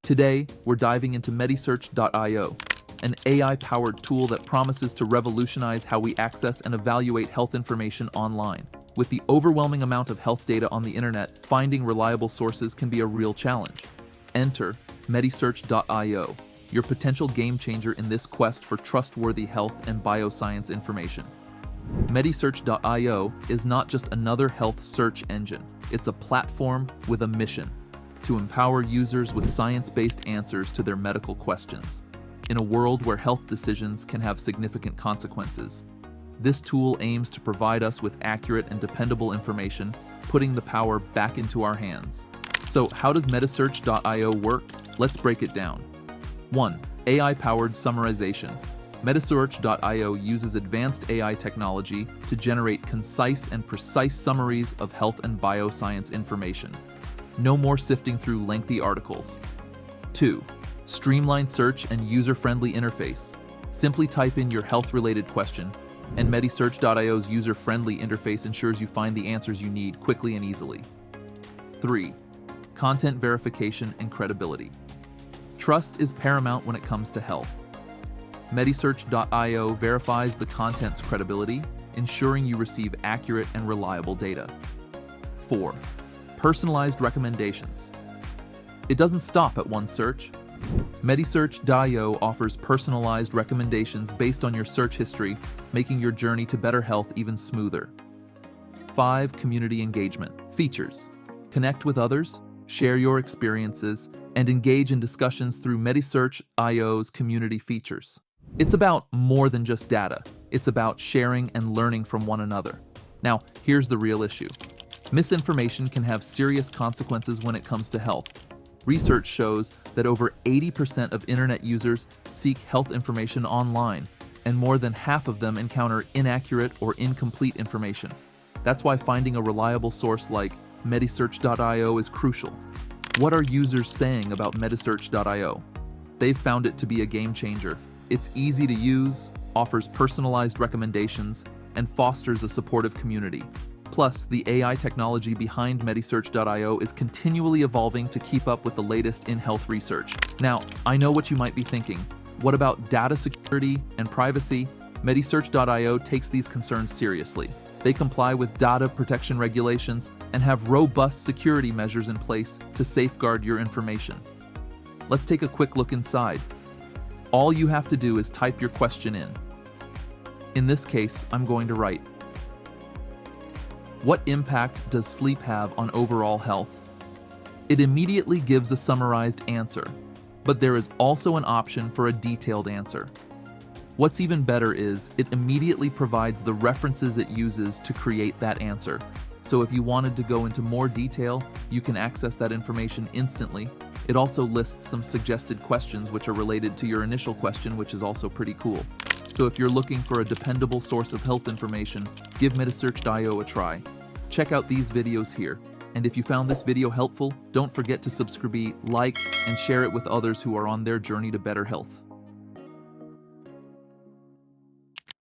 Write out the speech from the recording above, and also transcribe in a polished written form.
Today, we're diving into MediSearch.io, an AI-powered tool that promises to revolutionize how we access and evaluate health information online. With the overwhelming amount of health data on the internet, finding reliable sources can be a real challenge. Enter MediSearch.io, your potential game changer in this quest for trustworthy health and bioscience information. MediSearch.io is not just another health search engine. It's a platform with a mission: to empower users with science-based answers to their medical questions. In a world where health decisions can have significant consequences, this tool aims to provide us with accurate and dependable information, putting the power back into our hands. So, how does MediSearch.io work? Let's break it down. 1. AI-powered summarization. MediSearch.io uses advanced AI technology to generate concise and precise summaries of health and bioscience information. No more sifting through lengthy articles. 2. Streamlined search and user-friendly interface. Simply type in your health-related question, and MediSearch.io's user-friendly interface ensures you find the answers you need quickly and easily. 3. Content verification and credibility. Trust is paramount when it comes to health. MediSearch.io verifies the content's credibility, ensuring you receive accurate and reliable data. 4. Personalized recommendations. It doesn't stop at one search. MediSearch.io offers personalized recommendations based on your search history, making your journey to better health even smoother. 5. Community engagement. Features. Connect with others, share your experiences, and engage in discussions through MediSearch.io's community features. It's about more than just data. It's about sharing and learning from one another. Now, here's the real issue. Misinformation can have serious consequences when it comes to health. Research shows that over 80% of internet users seek health information online, and more than half of them encounter inaccurate or incomplete information. That's why finding a reliable source like MediSearch.io is crucial. What are users saying about MediSearch.io? They've found it to be a game changer. It's easy to use, offers personalized recommendations, and fosters a supportive community. Plus, the AI technology behind MediSearch.io is continually evolving to keep up with the latest in health research. Now, I know what you might be thinking. What about data security and privacy? MediSearch.io takes these concerns seriously. They comply with data protection regulations and have robust security measures in place to safeguard your information. Let's take a quick look inside. All you have to do is type your question in. In this case, I'm going to write, what impact does sleep have on overall health? It immediately gives a summarized answer, but there is also an option for a detailed answer. What's even better is it immediately provides the references it uses to create that answer. So if you wanted to go into more detail, you can access that information instantly. It also lists some suggested questions which are related to your initial question, which is also pretty cool. So if you're looking for a dependable source of health information, give MediSearch.io a try. Check out these videos here. And if you found this video helpful, don't forget to subscribe, like, and share it with others who are on their journey to better health.